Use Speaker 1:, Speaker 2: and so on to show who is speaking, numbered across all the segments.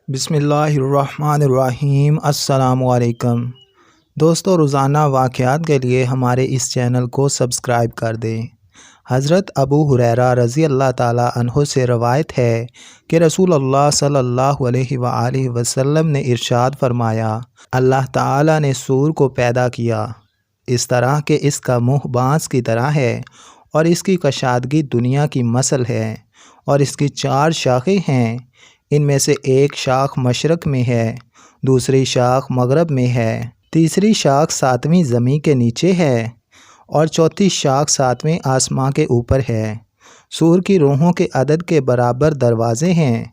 Speaker 1: بسم اللہ الرحمن الرحیم۔ السلام علیکم دوستو، روزانہ واقعات کے لیے ہمارے اس چینل کو سبسکرائب کر دیں۔ حضرت ابو ہریرہ رضی اللہ تعالیٰ عنہ سے روایت ہے کہ رسول اللہ صلی اللہ علیہ وآلہ وسلم نے ارشاد فرمایا، اللہ تعالیٰ نے سور کو پیدا کیا اس طرح کہ اس کا منہ بانس کی طرح ہے اور اس کی کشادگی دنیا کی مثل ہے، اور اس کی 4 شاخیں ہیں، ان میں سے ایک شاخ مشرق میں ہے، دوسری شاخ مغرب میں ہے، تیسری شاخ 7ویں زمین کے نیچے ہے، اور چوتھی شاخ 7ویں آسمان کے اوپر ہے۔ سور کی روحوں کے عدد کے برابر دروازے ہیں،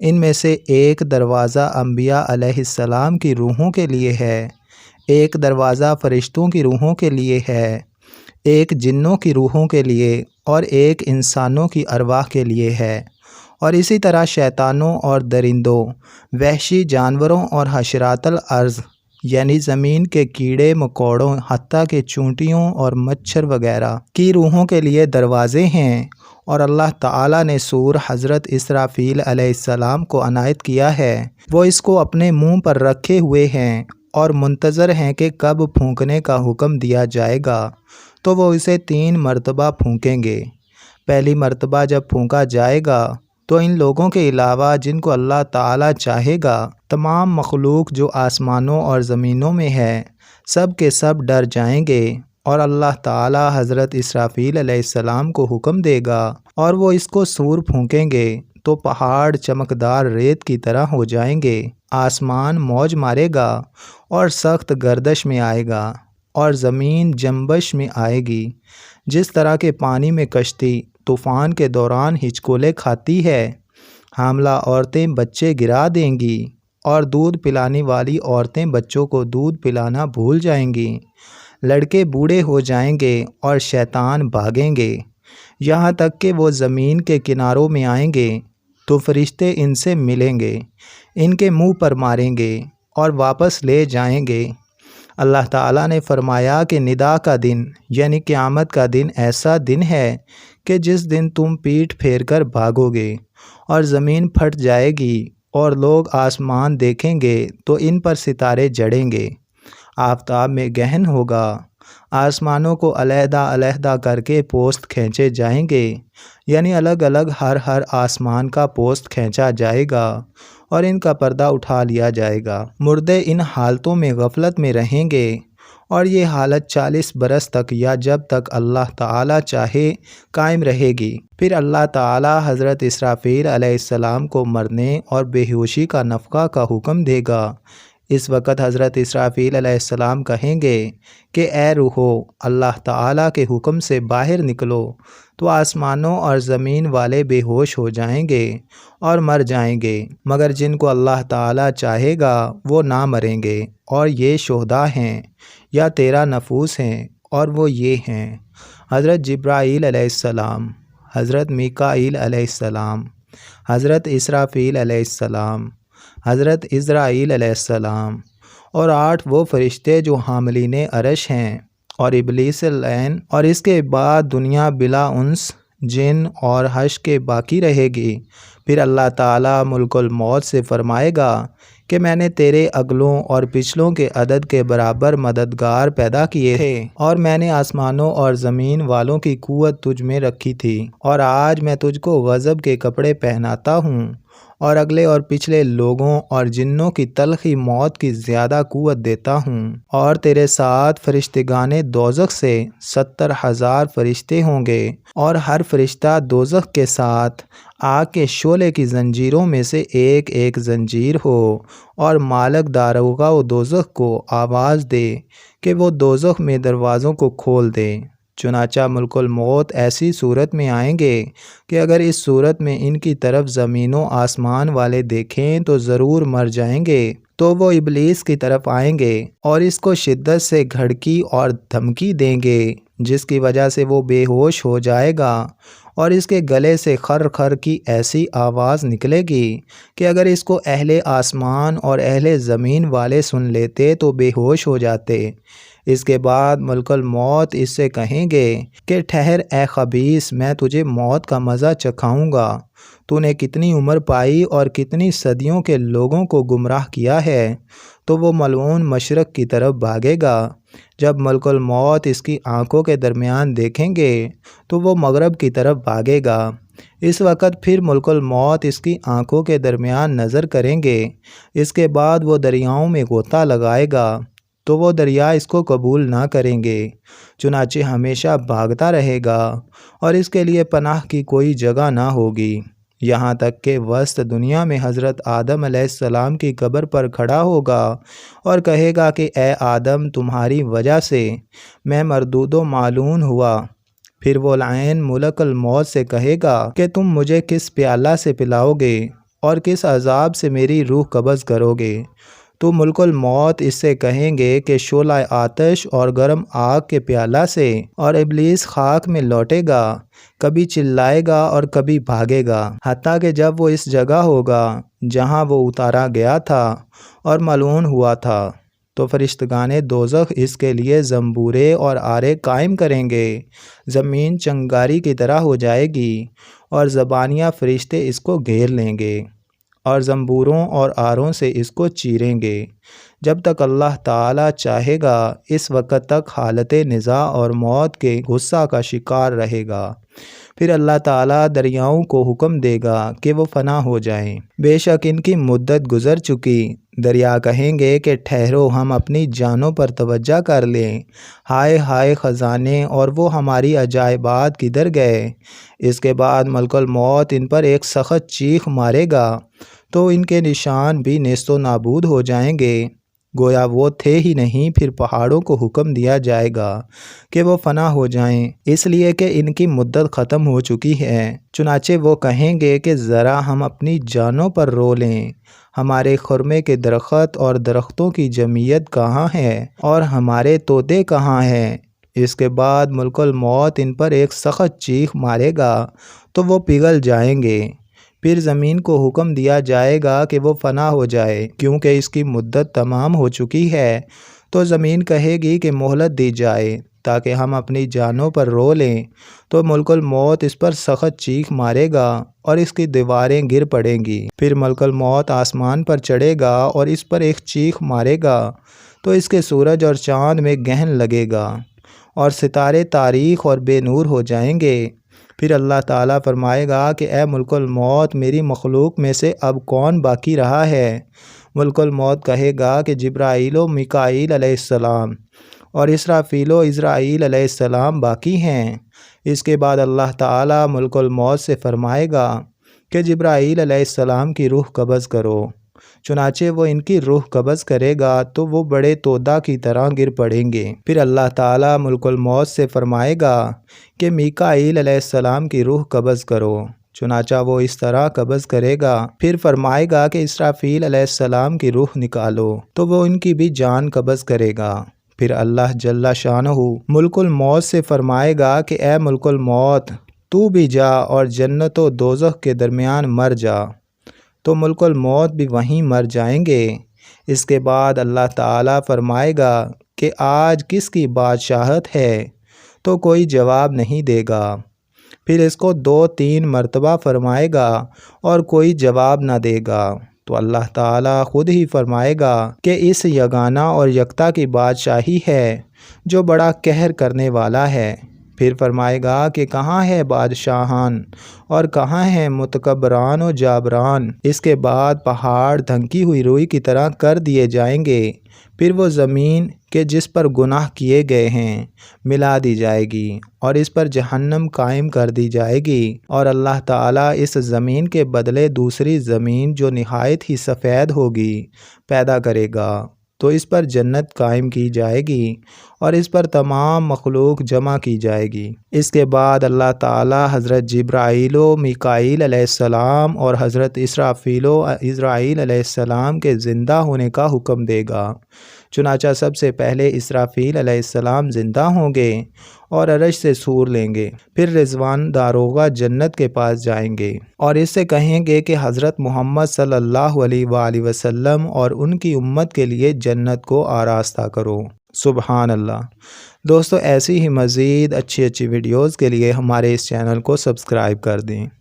Speaker 1: ان میں سے ایک دروازہ انبیاء علیہ السلام کی روحوں کے لیے ہے، ایک دروازہ فرشتوں کی روحوں کے لیے ہے، ایک جنوں کی روحوں کے لیے اور ایک انسانوں کی ارواح کے لیے ہے، اور اسی طرح شیطانوں اور درندوں، وحشی جانوروں اور حشرات الارض یعنی زمین کے کیڑے مکوڑوں، حتیٰ کہ چونٹیوں اور مچھر وغیرہ کی روحوں کے لیے دروازے ہیں۔ اور اللہ تعالیٰ نے سور حضرت اسرافیل علیہ السلام کو عنایت کیا ہے، وہ اس کو اپنے منہ پر رکھے ہوئے ہیں اور منتظر ہیں کہ کب پھونکنے کا حکم دیا جائے گا، تو وہ اسے 3 مرتبہ پھونکیں گے۔ پہلی مرتبہ جب پھونکا جائے گا تو ان لوگوں کے علاوہ جن کو اللہ تعالیٰ چاہے گا، تمام مخلوق جو آسمانوں اور زمینوں میں ہے، سب کے سب ڈر جائیں گے، اور اللہ تعالیٰ حضرت اسرافیل علیہ السلام کو حکم دے گا اور وہ اس کو سور پھونکیں گے تو پہاڑ چمکدار ریت کی طرح ہو جائیں گے، آسمان موج مارے گا اور سخت گردش میں آئے گا، اور زمین جنبش میں آئے گی، جس طرح کے پانی میں کشتی طوفان کے دوران ہچکولے کھاتی ہے۔ حاملہ عورتیں بچے گرا دیں گی، اور دودھ پلانے والی عورتیں بچوں کو دودھ پلانا بھول جائیں گی، لڑکے بوڑھے ہو جائیں گے اور شیطان بھاگیں گے، یہاں تک کہ وہ زمین کے کناروں میں آئیں گے تو فرشتے ان سے ملیں گے، ان کے منہ پر ماریں گے اور واپس لے جائیں گے۔ اللہ تعالیٰ نے فرمایا کہ ندا کا دن یعنی قیامت کا دن ایسا دن ہے کہ جس دن تم پیٹھ پھیر کر بھاگو گے، اور زمین پھٹ جائے گی اور لوگ آسمان دیکھیں گے تو ان پر ستارے جڑیں گے، آفتاب میں گہن ہوگا، آسمانوں کو علیحدہ علیحدہ کر کے پوست کھینچے جائیں گے، یعنی الگ الگ ہر آسمان کا پوست کھینچا جائے گا اور ان کا پردہ اٹھا لیا جائے گا۔ مردے ان حالتوں میں غفلت میں رہیں گے، اور یہ حالت 40 برس تک یا جب تک اللہ تعالیٰ چاہے قائم رہے گی۔ پھر اللہ تعالیٰ حضرت اسرافیل علیہ السلام کو مرنے اور بے ہوشی کا نفخہ کا حکم دے گا۔ اس وقت حضرت اسرافیل علیہ السلام کہیں گے کہ اے روحو، اللہ تعالیٰ کے حکم سے باہر نکلو، تو آسمانوں اور زمین والے بے ہوش ہو جائیں گے اور مر جائیں گے، مگر جن کو اللہ تعالیٰ چاہے گا وہ نہ مریں گے، اور یہ شہداء ہیں یا 13 نفوس ہیں، اور وہ یہ ہیں: حضرت جبرائیل علیہ السلام، حضرت میکائیل علیہ السلام، حضرت اسرافیل علیہ السلام، حضرت عزرائیل علیہ السلام، اور 8 وہ فرشتے جو حاملین عرش ہیں، اور ابلیس اللعین۔ اور اس کے بعد دنیا بلا انس، جن اور حشر کے باقی رہے گی۔ پھر اللہ تعالیٰ ملک الموت سے فرمائے گا کہ میں نے تیرے اگلوں اور پچھلوں کے عدد کے برابر مددگار پیدا کیے تھے، اور میں نے آسمانوں اور زمین والوں کی قوت تجھ میں رکھی تھی، اور آج میں تجھ کو غضب کے کپڑے پہناتا ہوں، اور اگلے اور پچھلے لوگوں اور جنوں کی تلخی موت کی زیادہ قوت دیتا ہوں، اور تیرے ساتھ فرشتگان دوزخ سے 70,000 فرشتے ہوں گے، اور ہر فرشتہ دوزخ کے ساتھ آگ کے شعلے کی زنجیروں میں سے ایک ایک زنجیر ہو، اور مالک داروغہ و دوزخ کو آواز دے کہ وہ دوزخ میں دروازوں کو کھول دے۔ چنانچہ ملک الموت ایسی صورت میں آئیں گے کہ اگر اس صورت میں ان کی طرف زمین و آسمان والے دیکھیں تو ضرور مر جائیں گے، تو وہ ابلیس کی طرف آئیں گے اور اس کو شدت سے گھڑکی اور دھمکی دیں گے، جس کی وجہ سے وہ بے ہوش ہو جائے گا، اور اس کے گلے سے خر خر کی ایسی آواز نکلے گی کہ اگر اس کو اہل آسمان اور اہل زمین والے سن لیتے تو بے ہوش ہو جاتے۔ اس کے بعد ملک الموت اس سے کہیں گے کہ ٹھہر اے خبیث، میں تجھے موت کا مزہ چکھاؤں گا۔ तूने कितनी उम्र पाई और कितनी सदियों के लोगों को गुमराह किया है। तो वो मलऊन मशरक़ की तरफ भागेगा। जब मलकुल मौत इसकी आंखों के दरमियान देखेंगे तो वो मगरब की तरफ भागेगा। इस वक्त फिर मलकुल मौत इसकी आंखों के दरमियान नज़र करेंगे। इसके बाद वो दरियाओं में गोता लगाएगा तो वो दरिया इसको कबूल ना करेंगे। चुनाचे हमेशा भागता रहेगा और इसके लिए पनाह की कोई जगह ना होगी। यहाँ तक कि वस्त दुनिया में हज़रत आदम अलैहिस्सलाम की कब्र पर खड़ा होगा और कहेगा कि ए आदम, तुम्हारी वजह से मैं मरदूदो मालून हुआ। फिर वो लाइन मुलकल मौत से कहेगा कि तुम मुझे किस प्याला से पिलाओगे और किस अजाब से मेरी रूह कब्ज़ करोगे। तो मुलकुल मौत इससे कहेंगे कि शोला आतिश और गर्म आग के प्याला से, और इब्लीस खाक में लौटेगा, कभी चिल्लाएगा और कभी भागेगा, हत्ता कि जब वो इस जगह होगा जहाँ वो उतारा गया था और मलऊन हुआ था तो फरिश्तगाने दोज़ख इसके लिए ज़ंबूरे और आरे कायम करेंगे। ज़मीन चंगारी की तरह हो जाएगी और ज़बानिया फरिश्ते इसको घेर लेंगे और ज़ंबूरों और आरों से इसको चीरेंगे। जब तक अल्लाह ताला चाहेगा इस वक्त तक हालत निज़ा और मौत के गुस्सा का शिकार रहेगा। फिर अल्लाह ताला दरियाओं को हुक्म देगा कि वो फना हो जाएं। बेशक इनकी मुद्दत गुज़र चुकी। दरिया कहेंगे कि ठहरो, हम अपनी जानों पर तवज्जो कर लें। हाय हाय ख़ज़ाने, और वो हमारी अजायबात किधर गए। इसके बाद मलकुल मौत इन पर एक सख्त चीख मारेगा तो इनके निशान भी नेस्तो नाबूद हो जाएंगे, गोया वो थे ही नहीं। फिर पहाड़ों को हुक्म दिया जाएगा कि वो फना हो जाएं, इसलिए कि इनकी मुद्दत ख़त्म हो चुकी है। चुनाचे वो कहेंगे कि ज़रा हम अपनी जानों पर रो लें। हमारे खुरमे के दरख्त और दरख्तों की जमीयत कहाँ है और हमारे तोते कहाँ हैं। इसके बाद मुलकुल मौत इन पर एक सख्त चीख मारेगा तो वो पिघल जाएंगे। फिर ज़मीन को हुक्म दिया जाएगा कि वो फना हो जाए, क्योंकि इसकी मुद्दत तमाम हो चुकी है। तो ज़मीन कहेगी कि मोहलत दी जाए ताकि हम अपनी जानों पर रो लें। तो मुलकुल मौत इस पर सख्त चीख मारेगा और इसकी दीवारें गिर पड़ेंगी। फिर मुलकुल मौत आसमान पर चढ़ेगा और इस पर एक चीख मारेगा तो इसके सूरज और चाँद में गहन लगेगा और सितारे तारीख और बेनूर हो जाएंगे। फिर अल्लाह ताला फरमाएगा कि ए मुलकुल मौत, मेरी मखलूक में से अब कौन बाकी रहा है। मुलकुल मौत कहेगा कि जिब्राईल व मिकाईल अलैहिस्सलाम और इसराफील व इज़राईल अलैहिस्सलाम बाकी हैं। इसके बाद अल्लाह ताला मुलकुल मौत से फरमाएगा कि जिब्राईल अलैहिस्सलाम की रूह कब्ज़ करो। चुनाचे वो इनकी रूह कब्ज़ करेगा तो वो बड़े तोदा की तरह गिर पड़ेंगे। फिर अल्लाह ताला मुलकुल मौत से फरमाएगा कि मीकाईल अलैहिस्सलाम की रूह कब्ज़ करो। चुनाचा वो इस तरह कब्ज़ करेगा। फिर फरमाएगा कि इसराफील अलैहिस्सलाम की रूह निकालो, तो वो इनकी भी जान कब्ज़ करेगा। फिर अल्लाह जल्ला शानहू मुलकुल मौत से फरमाएगा कि ए मुलकुल मौत, तू भी जा और जन्नत व दोज़ख के दरमियान मर जा। तो मुलकुल मौत भी वहीं मर जाएंगे। इसके बाद अल्लाह ताला फरमाएगा कि आज किसकी बादशाहत है, तो कोई जवाब नहीं देगा। फिर इसको 2-3 मरतबा फरमाएगा और कोई जवाब ना देगा। तो अल्लाह ताला ख़ुद ही फरमाएगा कि इस यगाना और यकता की बादशाही है जो बड़ा कहर करने वाला है। फिर फरमाएगा कि कहाँ है बादशाहान और कहाँ हैं मुतकब्बरान और जाबरान। इसके बाद पहाड़ धंकी हुई रुई की तरह कर दिए जाएंगे। फिर वो ज़मीन के जिस पर गुनाह किए गए हैं मिला दी जाएगी और इस पर जहन्नम कायम कर दी जाएगी। और अल्लाह ताला इस ज़मीन के बदले दूसरी ज़मीन जो निहायत ही सफ़ेद होगी पैदा करेगा, तो इस पर जन्नत कायम की जाएगी और इस पर तमाम मखलूक जमा की जाएगी। इसके बाद अल्लाह ताला हज़रत जिब्राईल व मिकाईल अलैहिस्सलाम और हज़रत इसराफील व इज़राईल अलैहिस्सलाम के ज़िंदा होने का हुक्म देगा। चुनाचा सबसे पहले इसराफील अलैहिस्सलाम ज़िंदा होंगे और अरश से सूर लेंगे। फिर रिज़वान दारोगा जन्नत के पास जाएंगे और इससे कहेंगे कि हज़रत मोहम्मद सल्लल्लाहु अलैहि वसल्लम और उनकी उम्मत के लिए जन्नत को आरास्ता करो। सुबहान अल्लाह। दोस्तों, ऐसी ही मज़ीद अच्छी वीडियोज़ के लिए हमारे इस चैनल को सब्सक्राइब कर दें।